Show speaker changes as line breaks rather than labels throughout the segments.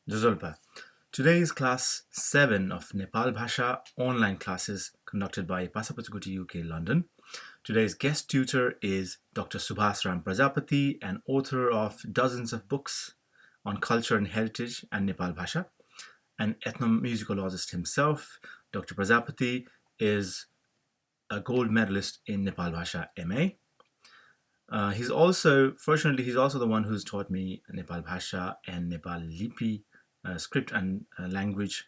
Jazolpa. Today is class 7 of Nepalbhasha online classes conducted by Pasapachaguti UK London. Today's guest tutor is Dr Subhash Ram Prajapati, an author of dozens of books on culture and heritage and Nepalbhasha. An ethnomusicologist himself, Dr Prajapati is a gold medalist in Nepalbhasha MA. He's also the one who's taught me Nepalbhasha and Nepal Lipi script and language,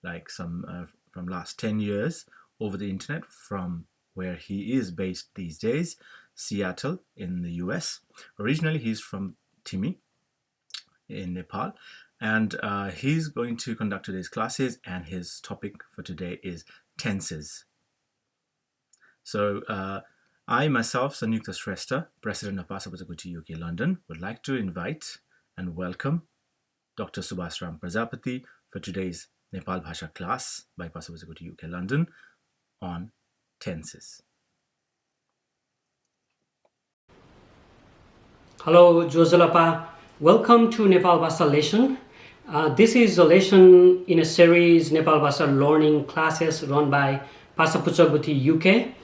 like some from last 10 years over the internet from where he is based these days, Seattle in the US. Originally, he's from Timi in Nepal, and he's going to conduct today's classes, and his topic for today is tenses. So I myself, Sanyukta Shrestha, President of Pasapachaguti UK London, would like to invite and welcome Dr Subhash Ram Prajapati for today's Nepalbhasha class by Pasapachaguti UK London on tenses.
Hello, Joselapa. Welcome to Nepalbhasa lesson. This is a lesson in a series Nepalbhasa learning classes run by Pasapachaguti UK.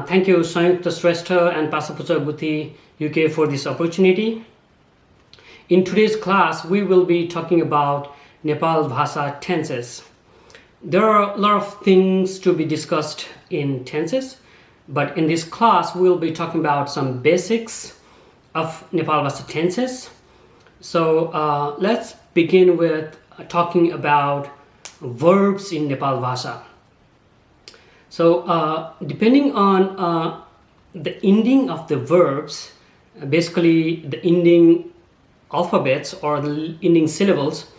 Thank you, Sanyukta Shrestha and Pasapachaguti UK for this opportunity. In today's class, we will be talking about Nepalbhasa tenses. There are a lot of things to be discussed in tenses, but in this class, we'll be talking about some basics of Nepalbhasa tenses. So let's begin with talking about verbs in Nepalbhasa. So depending on the ending of the verbs, basically the ending alphabets or the ending syllables,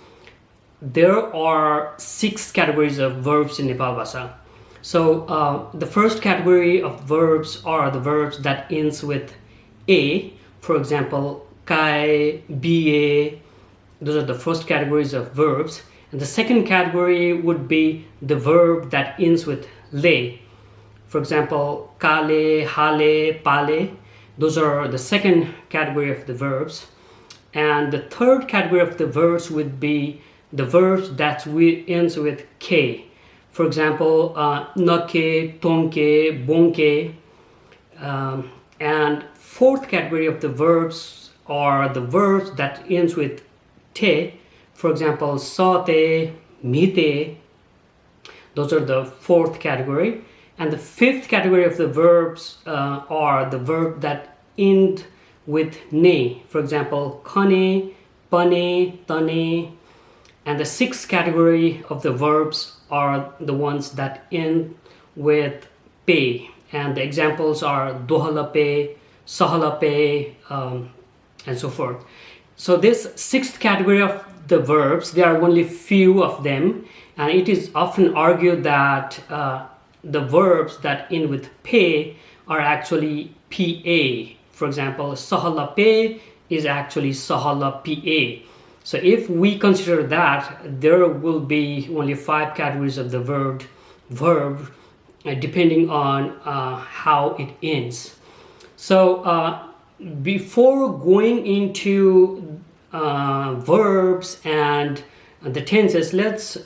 there are 6 categories of verbs in Nepalbhasa. So the first category of verbs are the verbs that ends with a. For example, kai, ba. Those are the first categories of verbs. And the second category would be the verb that ends with le. For example, kale, hale, pale. Those are the second category of the verbs. And the third category of the verbs would be the verbs that ends with k. For example, nake, tonke, bonke. And fourth category of the verbs are the verbs that ends with te. For example, sate, mite. Those are the fourth category. And the fifth category of the verbs are the verb that end with ne. For example, kane, pane, tane. And the sixth category of the verbs are the ones that end with pe. And the examples are dohalape, sahalape, and so forth. So this sixth category of the verbs, there are only few of them, and it is often argued that the verbs that end with pe are actually pa. For example, sahalape is actually sahala-pa. So if we consider that, there will be only 5 categories of the verb depending on how it ends. So before going into verbs and the tenses, let's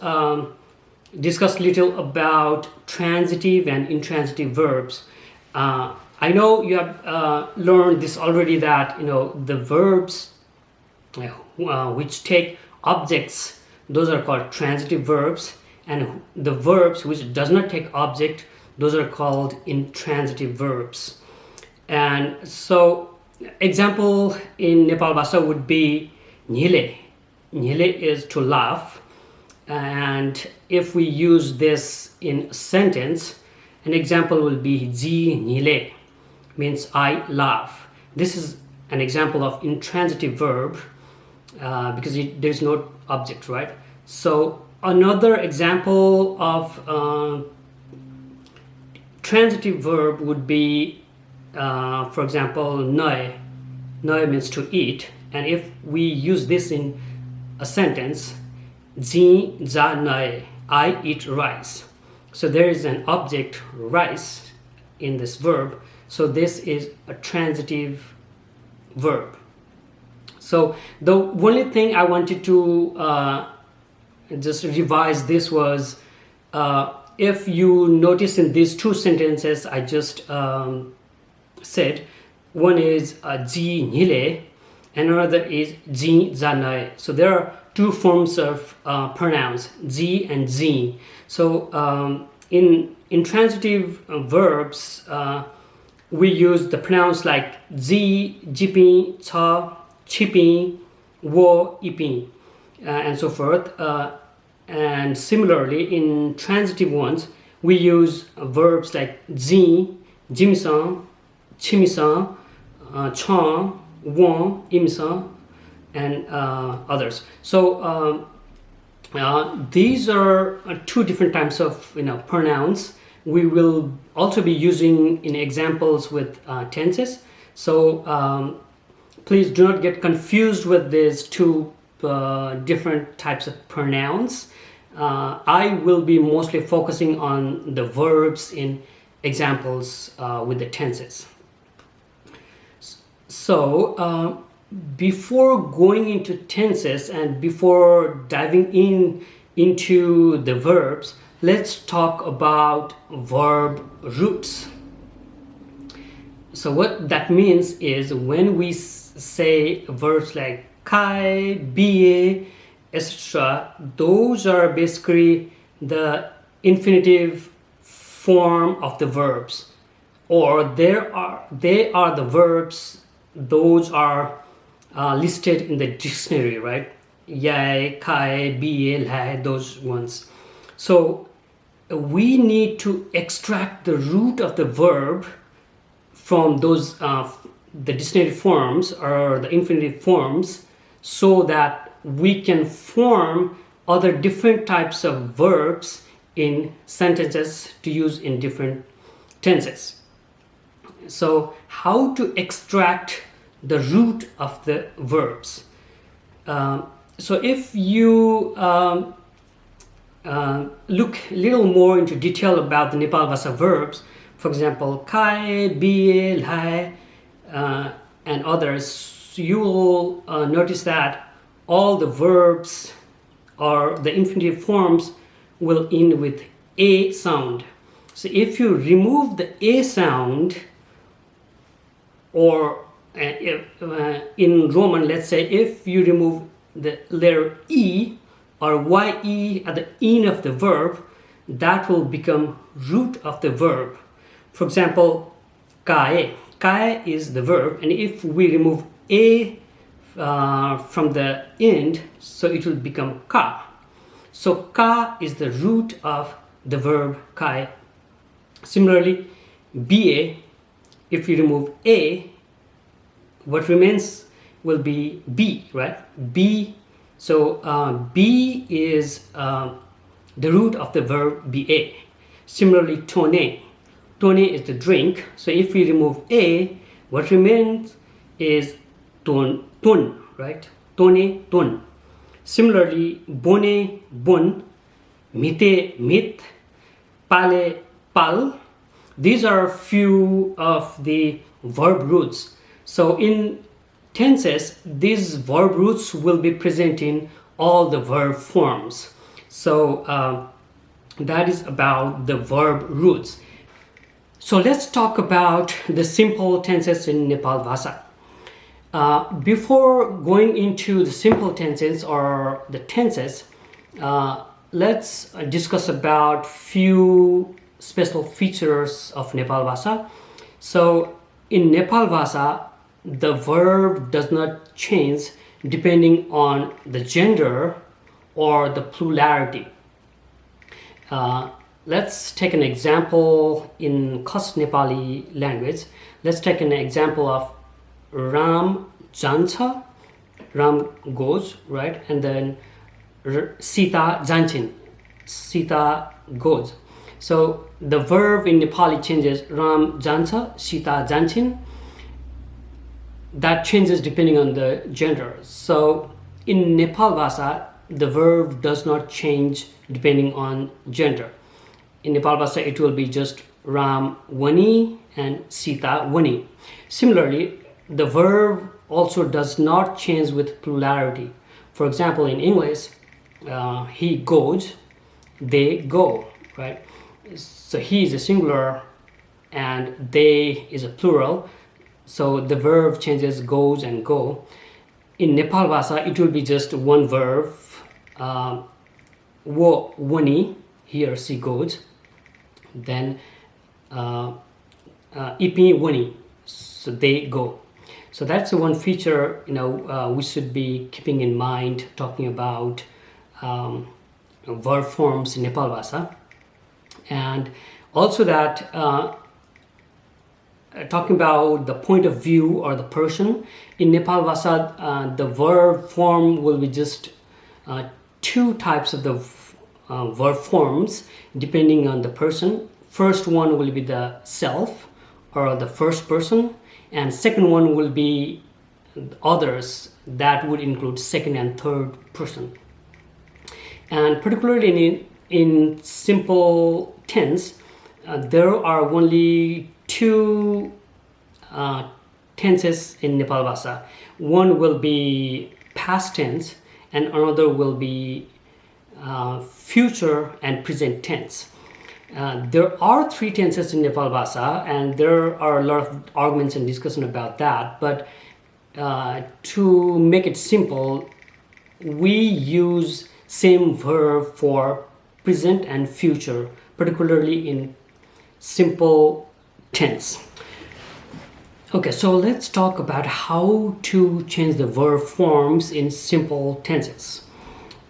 discuss a little about transitive and intransitive verbs. I know you have learned this already, that the verbs which take objects, those are called transitive verbs, and the verbs which does not take object, those are called intransitive verbs. And so example in Nepalbhasa would be nhile. Nhile is to laugh, and if we use this in a sentence, an example will be ji nhile, means I laugh. This is an example of intransitive verb because there is no object, right? So another example of transitive verb would be, for example, nai. Nai means to eat, and if we use this in a sentence, ji ja nai, I eat rice. So there is an object, rice, in this verb. So this is a transitive verb. So the only thing I wanted to just revise this was, if you notice in these two sentences I just said, one is ji nile and another is ji janai. So there are two forms of pronouns, ji and ji. So in intransitive verbs, we use the pronouns like ji, jipi, cha, chipi, wo, ipi, and so forth. And similarly, in transitive ones, we use verbs like ji, jimisan, chimisan, cha, won, imsan, and others. So these are two different types of pronouns. We will also be using in examples with tenses. So please do not get confused with these two different types of pronouns. I will be mostly focusing on the verbs in examples with the tenses. So before going into tenses and before diving into the verbs, let's talk about verb roots. So what that means is when we say verbs like kai, be, etc., those are basically the infinitive form of the verbs, or they are the verbs. Those are listed in the dictionary, right? Yai, kai, be, lai, those ones. So we need to extract the root of the verb from those the dictionary forms or the infinitive forms, so that we can form other different types of verbs in sentences to use in different tenses. So how to extract the root of the verbs? So if you look a little more into detail about the Nepalbhasa verbs, for example, kai, be, lai, and others, you will notice that all the verbs or the infinitive forms will end with a sound. So if you remove the a sound, or in Roman, let's say, if you remove the letter e or ye at the end of the verb, that will become root of the verb. For example, kae. Kae is the verb, and if we remove a from the end, so it will become ka. So ka is the root of the verb kai. Similarly, ba, if you remove a, what remains will be b, right? B. So b is the root of the verb ba. Similarly, tone. Tone is the drink. So if we remove a, what remains is ton, right? Tone, ton. Similarly, bone, bon, mite, mit, pale, pal. These are a few of the verb roots. So in tenses, these verb roots will be present in all the verb forms. So that is about the verb roots. So let's talk about the simple tenses in Nepalbhasa. Before going into the simple tenses or the tenses, let's discuss about few special features of Nepalbhasa. So in Nepalbhasa, the verb does not change depending on the gender or the plurality. Let's take an example in Khas Nepali language. Let's take an example of Ram jन्छ, Ram goes, right? And then Sita jaन्छिन्, Sita goes. So the verb in Nepali changes Ram jन्छ, Sita jaन्छिन्. That changes depending on the gender. So in Nepalbhasa, the verb does not change depending on gender. In Nepalbhasa, it will be just Ram wani and Sita wani. Similarly, the verb also does not change with plurality. For example, in English, he goes, they go, right? So he is a singular and they is a plural. So the verb changes goes and go. In Nepalbhasa, it will be just one verb. Wo wani, he or she goes. Then ipi wani, so they go. So that's the one feature we should be keeping in mind talking about verb forms in Nepalbhasa, and also that talking about the point of view or the person in Nepalbhasa, the verb form will be just two types of the verb forms depending on the person. First one will be the self or the first person, and second one will be others, that would include second and third person. And particularly in simple tense, there are only two tenses in Nepalbhasa. One will be past tense and another will be future and present tense. There are three tenses in Nepalbhasa, and there are a lot of arguments and discussion about that. But to make it simple, we use same verb for present and future, particularly in simple tense. Okay, so let's talk about how to change the verb forms in simple tenses.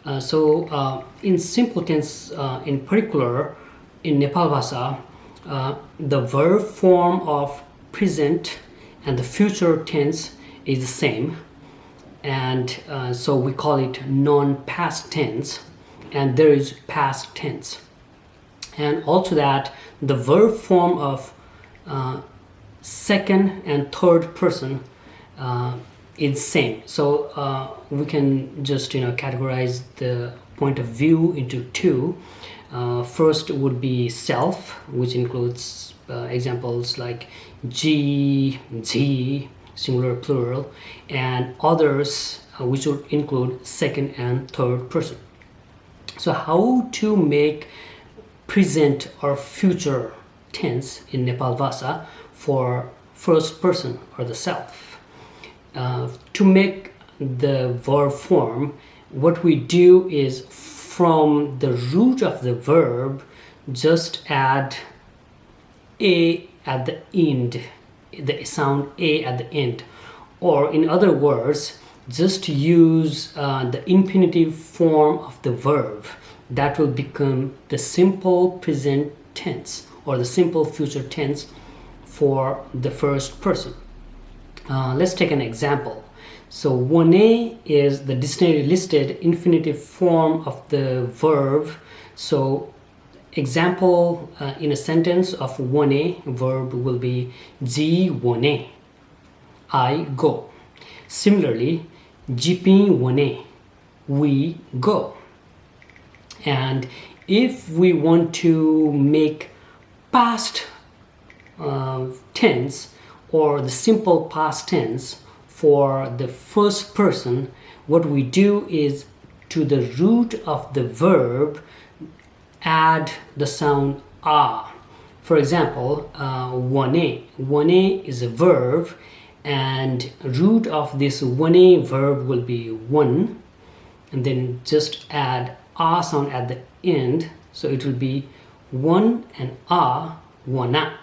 In simple tense, in particular, in Nepalbhasa, the verb form of present and the future tense is the same, and so we call it non-past tense, and there is past tense. And also that the verb form of second and third person is same. So we can just categorize the point of view into two. First would be self, which includes examples like G, Z, singular, plural, and others, which would include second and third person. So how to make present or future tense in Nepalbhasa for first person or the self? To make the verb form, what we do is from the root of the verb, just add a at the end, the sound a at the end, or in other words, just use the infinitive form of the verb. That will become the simple present tense or the simple future tense for the first person. Let's take an example. So wane is the dictionary listed infinitive form of the verb. So example in a sentence of wane verb will be ji wane, I go. Similarly, jipi wane, we go. And if we want to make past tense or the simple past tense for the first person, what we do is to the root of the verb add the sound a. For example, wane. Wane is a verb, and root of this wane verb will be one, and then just add a sound at the end, so it will be one and a, wana.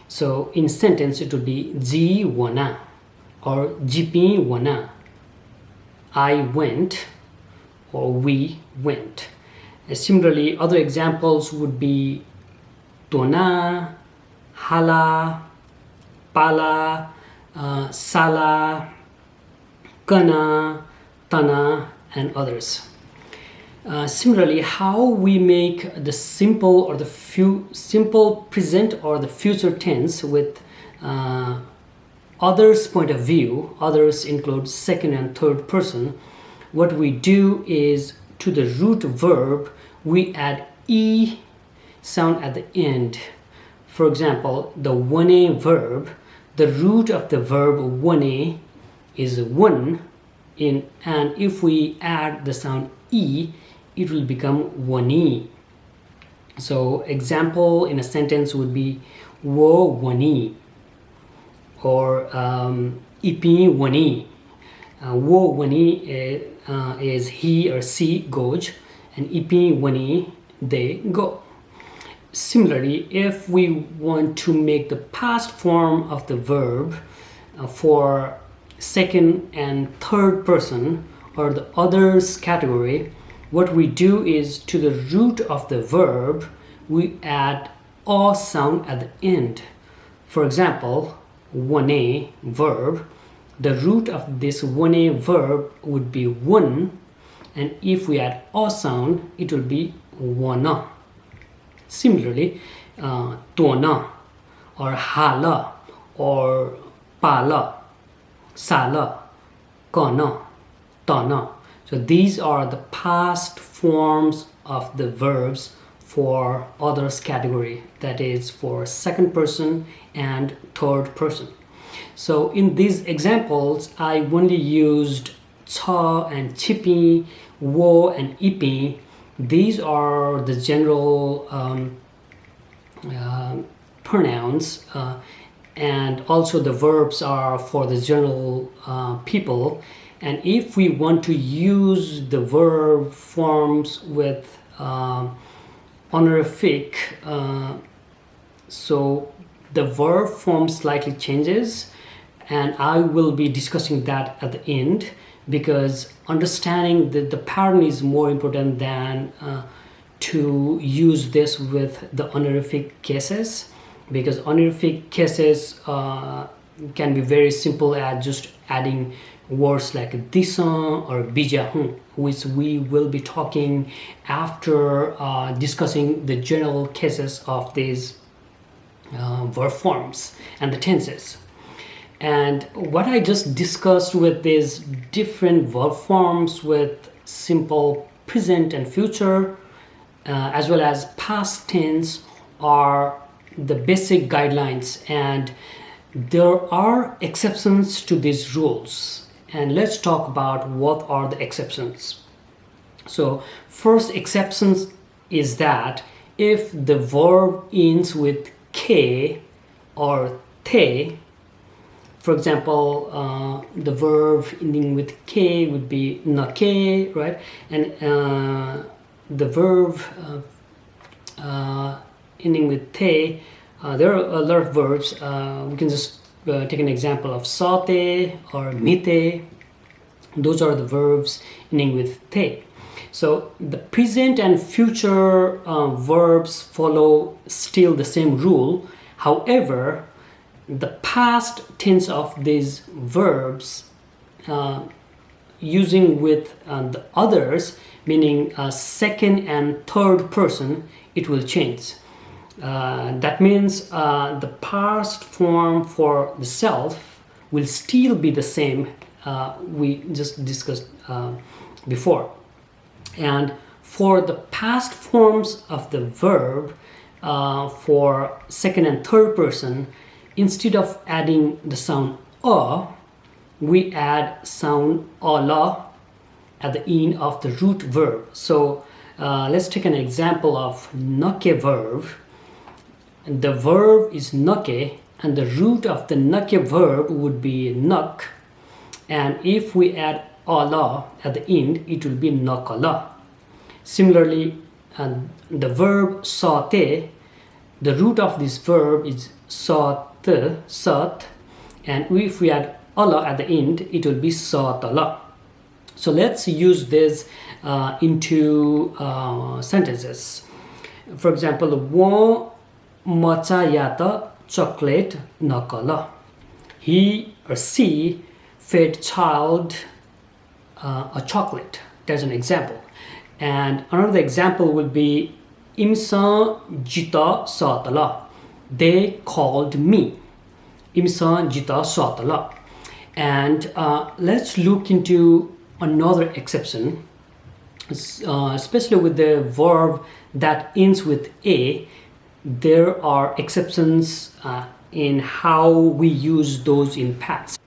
So in sentence it will be ji wana or jipi wana, I went or we went. Similarly, other examples would be tona, hala, pala, sala, kana, tana, and others. Similarly, how we make the simple or the simple present or the future tense with others' point of view. Others include second and third person. What we do is to the root verb we add e sound at the end. For example, the wane verb, the root of the verb wane is one and if we add the sound e, it will become wani. So example in a sentence would be wo wani or ipi wani. Wo wani is he or she goes, and ipi wani they go. Similarly, if we want to make the past form of the verb for second and third person or the others category, what we do is to the root of the verb we add a sound at the end. For example, wane verb, the root of this wane verb would be one, and if we add a sound it will be wana. Similarly, tona or hala or pala, sala, kana, tana. So these are the past forms of the verbs for others category, that is for second person and third person. So in these examples, I only used cha and chipi, wo and ipi. These are the general pronouns, and also the verbs are for the general people. And if we want to use the verb forms with honorific, so the verb form slightly changes, and I will be discussing that at the end, because understanding the pattern is more important than to use this with the honorific cases, because honorific cases can be very simple as just adding words like disan or bijahun, which we will be talking after discussing the general cases of these verb forms and the tenses. And what I just discussed with these different verb forms with simple present and future, as well as past tense, are the basic guidelines, and there are exceptions to these rules. And let's talk about what are the exceptions. So first exception is that if the verb ends with k or te, for example, the verb ending with k would be nake, right? And the verb ending with te, there are a lot of verbs. We can just take an example of sate or mite. Those are the verbs ending with te. So the present and future verbs follow still the same rule. However, the past tense of these verbs using with the others, meaning second and third person, it will change. That means the past form for the self will still be the same we just discussed before. And for the past forms of the verb for second and third person, instead of adding the sound a, we add sound ala at the end of the root verb. So let's take an example of nake verb. The verb is nake, and the root of the nake verb would be nak, and if we add ala at the end, it will be nakala. Similarly, the verb sate, the root of this verb is sat, and if we add ala at the end, it will be satala. So let's use this into sentences. For example, wo machayata chocolate nakala. He or she fed child a chocolate. That's an example. And another example would be imsa jita satala. They called me. Imsa jita satala. And let's look into another exception, especially with the verb that ends with a. There are exceptions in how we use those in past.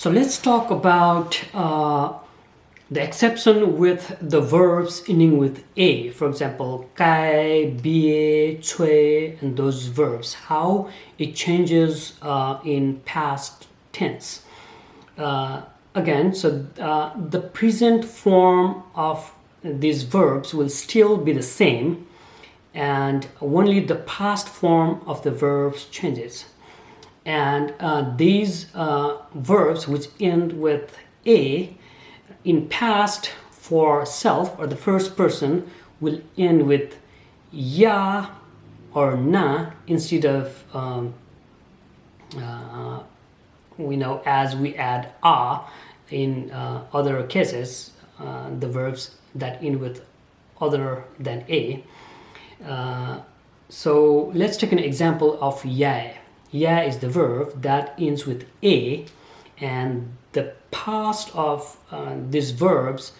So let's talk about the exception with the verbs ending with a. For example, kai, bie, chui, and those verbs. How it changes in past tense. Again, so the present form of these verbs will still be the same, and only the past form of the verbs changes. And these verbs which end with a in past for self or the first person will end with ya or na instead of as we add a in other cases, the verbs that end with other than a. So let's take an example of ya. Ya is the verb that ends with a, and the past of these verbs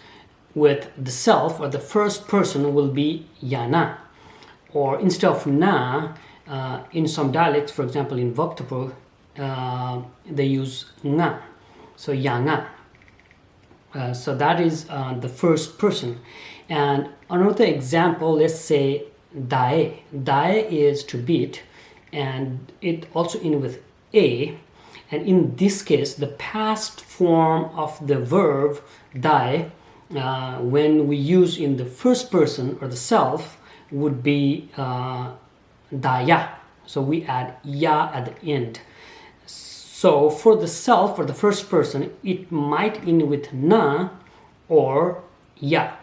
with the self or the first person will be yana. Or instead of na, in some dialects, for example in Voktapur, they use nga, so yanga. So that is the first person. And another example, let's say dae. Dae is to beat, and it also ends with a. And in this case, the past form of the verb dae, when we use in the first person or the self, would be daya. So we add ya at the end. So for the self or the first person, it might end with na or ya.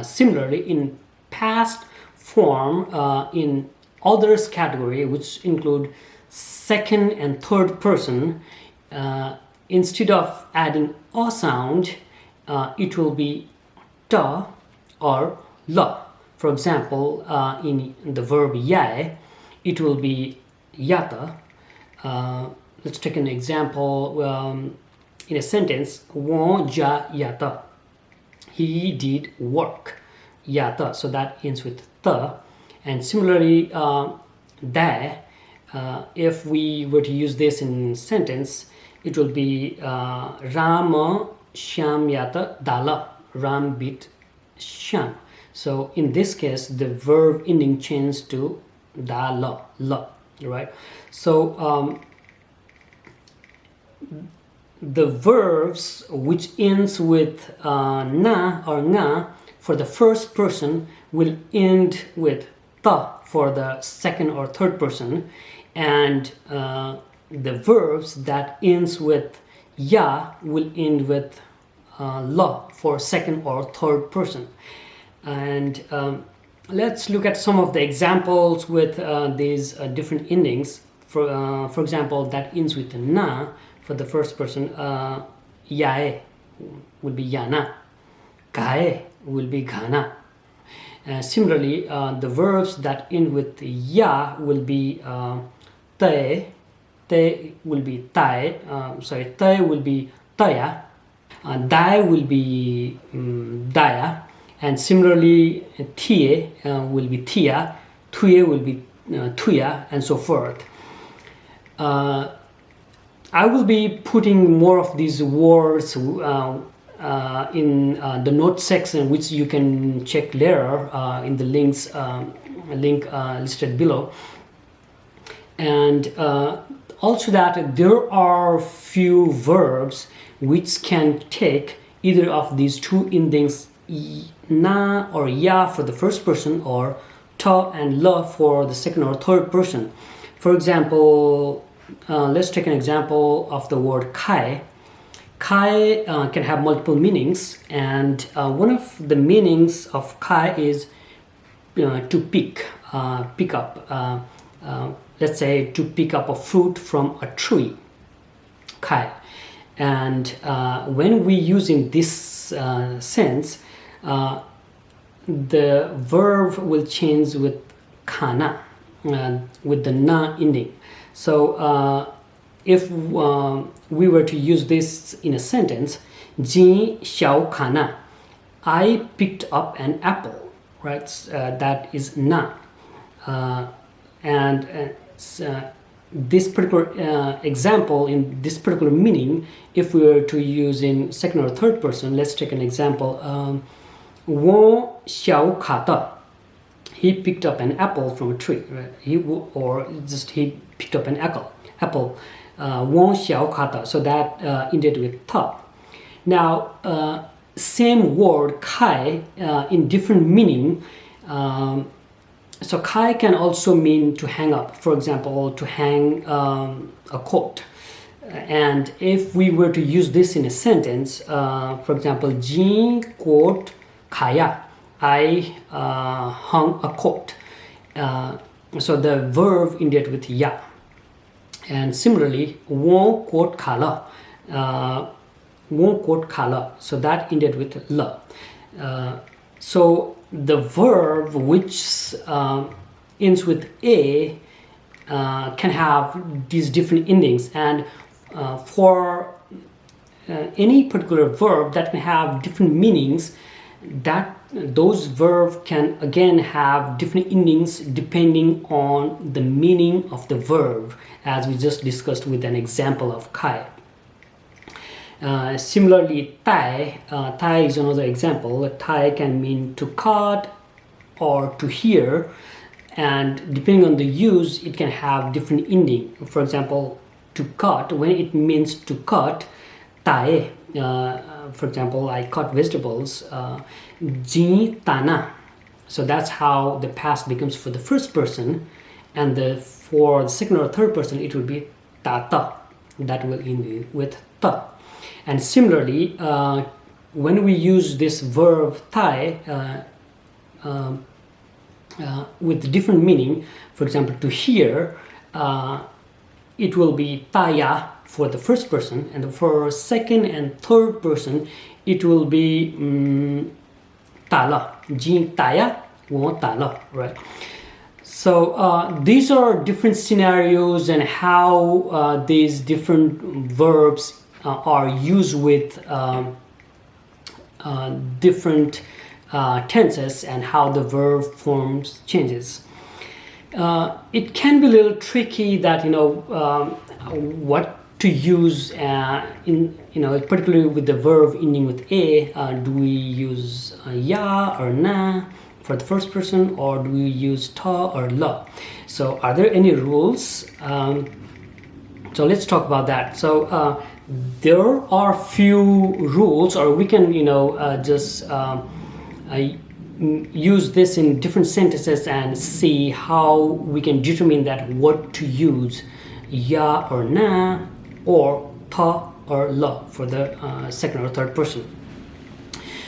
Similarly, in past form, in others category, which include second and third person, instead of adding a sound, it will be ta or la. For example, in the verb yai, it will be yata. Let's take an example in a sentence. Wo ja yata. He did work. Yata. So that ends with ta. And similarly, da. If we were to use this in sentence, it will be Rama Shyam yata dala. Ram beat Shyam. So in this case, the verb ending changes to dala, la, right? So the verbs which ends with na or nga for the first person will end with ta for the second or third person, and the verbs that ends with ya will end with la for second or third person. And let's look at some of the examples with these different endings. For example, that ends with na for the first person. Yae will be yana. Gae will be gana. Similarly, the verbs that end with ya will be te. Te will be tai. Te will be taya. Dai will be daya. And similarly, tie will be tia. Tuye will be tuya, and so forth. I will be putting more of these words in the note section, which you can check later in the link listed below. And also that there are few verbs which can take either of these two endings, na or ya for the first person, or ta and la for the second or third person. For example, let's take an example of the word kai. Kai can have multiple meanings, and one of the meanings of kai is to pick up. Let's say to pick up a fruit from a tree. Kai. And when we use in this sense, the verb will change with kana, with the na ending. So if we were to use this in a sentence, ji xiao kana, I picked up an apple, right? That is na. And this particular example in this particular meaning, if we were to use in second or third person, let's take an example. 我小卡的 he picked up an apple from a tree, right? He picked up an apple. 我小卡的 so that ended with ta. Now same word kai in different meaning. So kai can also mean to hang up, for example, to hang a coat. And if we were to use this in a sentence, for example, Jin coat kaya, I hung a coat. So the verb ended with ya. And similarly, won coat kala, so that ended with la. So the verb which ends with a can have these different endings, and for any particular verb that can have different meanings, that those verbs can again have different endings depending on the meaning of the verb, as we just discussed with an example of kai. Similarly, tai is another example. Tai can mean to cut or to hear, and depending on the use, it can have different ending. For example, to cut, when it means to cut, tai. For example, I cut vegetables. Ji tana. So that's how the past becomes for the first person, and for the second or third person, it will be tata. That will end with ta. And similarly, when we use this verb tai with different meaning, for example, to hear, it will be taya for the first person, and for second and third person, it will be tala. Jin taya, wo tala, right? So these are different scenarios and how these different verbs are used with different tenses, and how the verb forms changes. It can be a little tricky that what to use in particularly with the verb ending with a. Do we use ya or na for the first person, or do we use ta or la? So are there any rules? So let's talk about that. So there are few rules, or we can just use this in different sentences and see how we can determine that what to use, ya or na, or ta or la for the second or third person.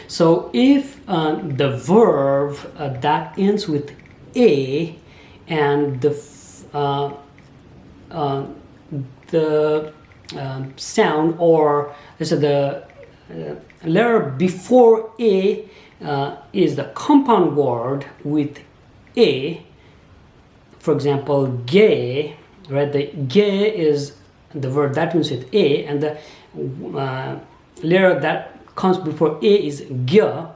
So if the verb that ends with a, and the sound, or the letter before a is the compound word with a. For example, gay, right? The gay is the word that ends with a, and the letter that comes before a is gya,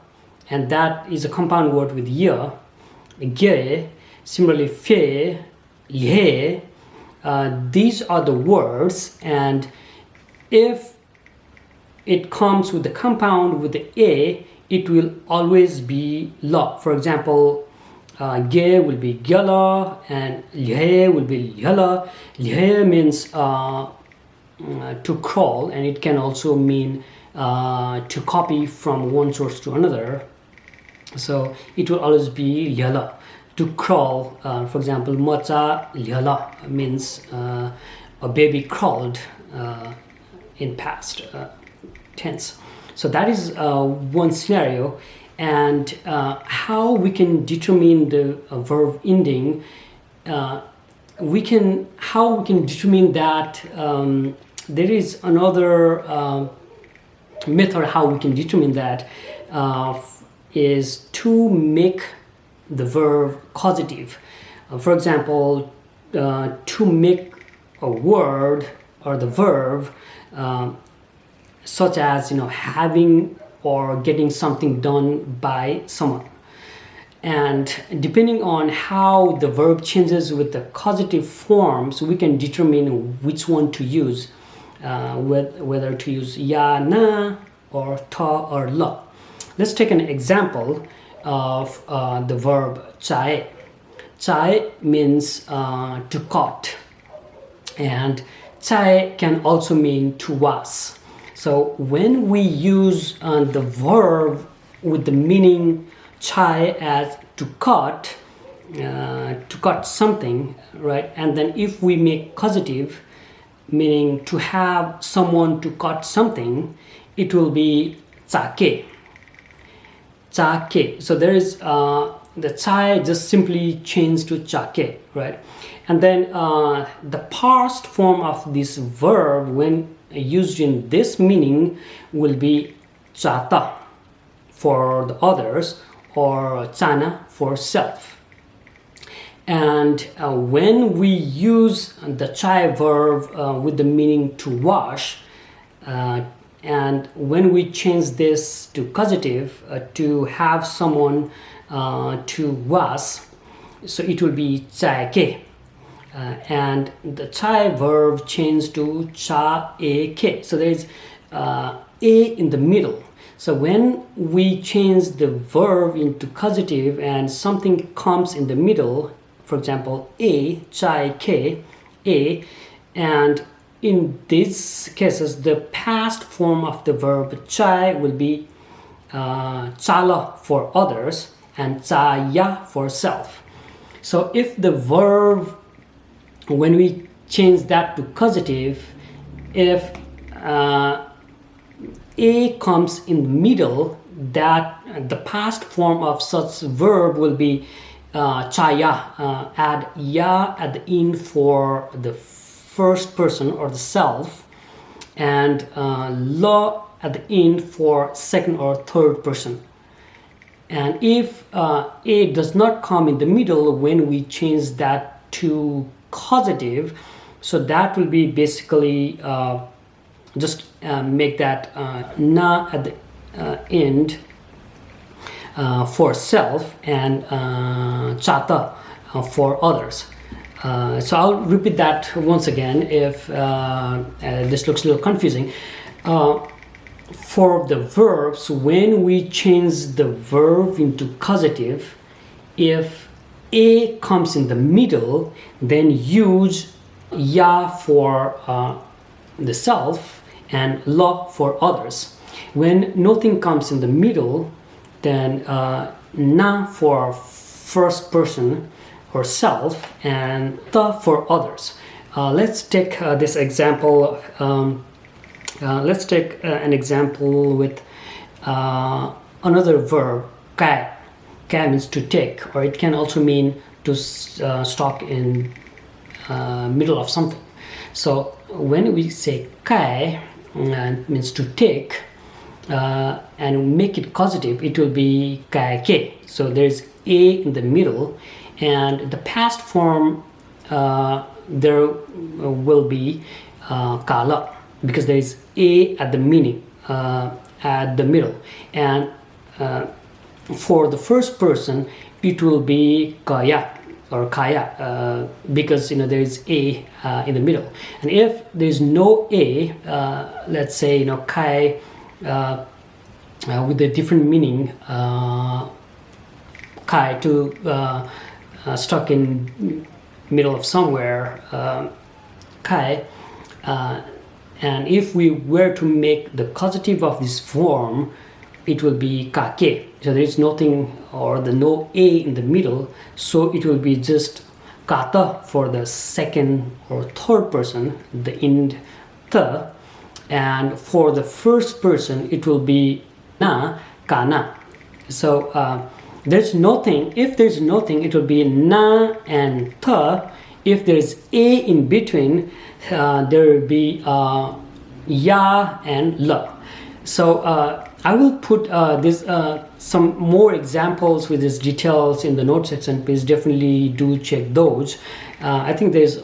and that is a compound word with ya. Gay. Similarly, fe, lhe. These are the words, and if it comes with the compound with the a, it will always be la. For example, ge will be gyala, and lhe will be lyala. Lhe means to crawl, and it can also mean to copy from one source to another. So it will always be lyala. To crawl, for example, macha lyala means a baby crawled in past tense. So that is one scenario. And how we can determine the verb ending, we can determine that there is another method how we can determine that is to make the verb causative. For example, to make a word or the verb such as having or getting something done by someone. and depending on how the verb changes with the causative forms, we can determine which one to use, whether to use ya, na, or ta, or la. Let's take an example of the verb chae. Chae means to cut, and chae can also mean to wash. So when we use the verb with the meaning chai as to cut something, right? And then if we make causative, meaning to have someone to cut something, it will be chake. Chake. So there is the chai just simply changed to chake, right? And then the past form of this verb when used in this meaning will be chata for the others, or chana for self. And when we use the chai verb with the meaning to wash, and when we change this to causative, to have someone to wash, so it will be chai ke. And the chai verb changed to cha e ke. So there is a in the middle. So when we change the verb into causative and something comes in the middle, for example, a, chai ke, a, and in these cases, the past form of the verb chai will be chala for others and chaya for self. So if the verb, when we change that to causative, if a comes in the middle, that the past form of such verb will be chaya. Add ya at the end for the first person or the self, and la at the end for second or third person. And if a does not come in the middle when we change that to causative, so that will be basically just make that na at the end for self, and chata for others. So I'll repeat that once again if this looks a little confusing. For the verbs, when we change the verb into causative, if a comes in the middle, then use ya for the self and la for others. When nothing comes in the middle, then na for first person or self and ta for others. Let's take this example. Let's take an example with another verb, kai. Kai means to take, or it can also mean to stop in middle of something. So when we say kai, means to take, and make it causative, it will be kai ke. So there's a in the middle, and the past form there will be kala, because there is a at the meaning at the middle, and for the first person it will be kaya or kaya, because there is a in the middle. And if there is no a, let's say kai with a different meaning, kai to stuck in middle of somewhere, kai, and if we were to make the causative of this form, it will be kake. So there is nothing, or the no a in the middle, so it will be just kata for the second or third person, the end the, and for the first person it will be na, kana. So there's nothing. If there's nothing, it will be na and tha. If there's a in between, there will be ya and la. So I will put this some more examples with these details in the note section. Please definitely do check those. I think there's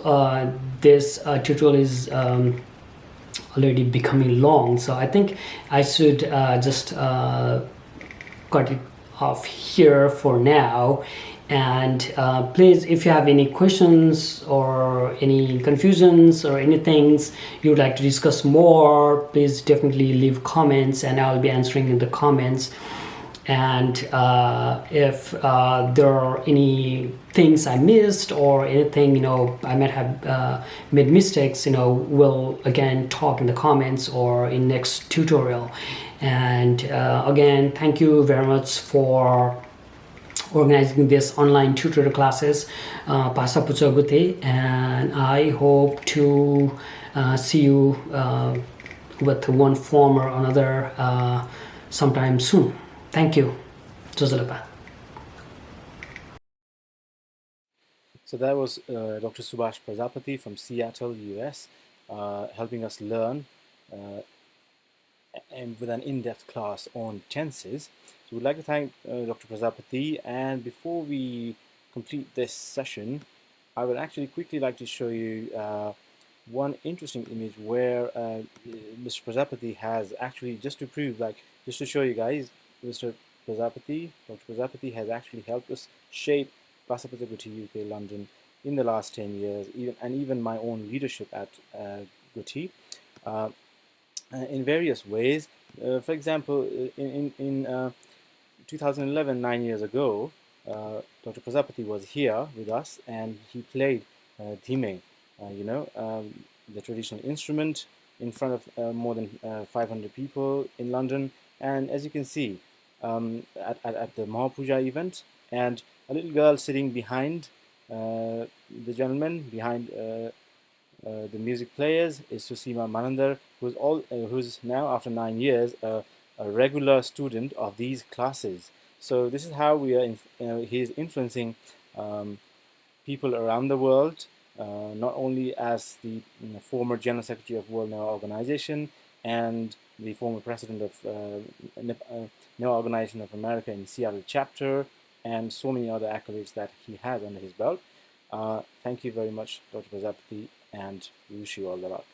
this tutorial is already becoming long, so I think I should just cut it off here for now. And please, if you have any questions or any confusions or anything you would like to discuss more, please definitely leave comments and I'll be answering in the comments. And if there are any things I missed or anything I might have made mistakes, we'll again talk in the comments or in next tutorial. And again, thank you very much for organizing this online tutorial classes, Pasa Puchagute, and I hope to see you with one form or another sometime soon. Thank you. Jazalapa.
So that was Dr. Subhash Prajapati from Seattle, US, helping us learn and with an in-depth class on tenses. So we'd like to thank Dr. Prajapati, and before we complete this session, I would actually quickly like to show you one interesting image where Mr. Prajapati has actually, just to show you guys, Dr. Prajapati has actually helped us shape Passapartout UK London in the last 10 years, even my own leadership at Guti. In various ways. For example, in 2011, 9 years ago, Dr. Prajapati was here with us and he played dhime, the traditional instrument, in front of more than 500 people in London. And as you can see, at the Mahapuja event, and a little girl sitting behind the gentleman, behind the music players, is Susima Manandar, who's now, after 9 years, a regular student of these classes. So this is how we are. He is influencing people around the world, not only as the former General Secretary of World Now Organization and the former president of Now Organization of America in Seattle chapter, and so many other accolades that he has under his belt. Thank you very much, Dr. Prajapati, and we wish you all the luck.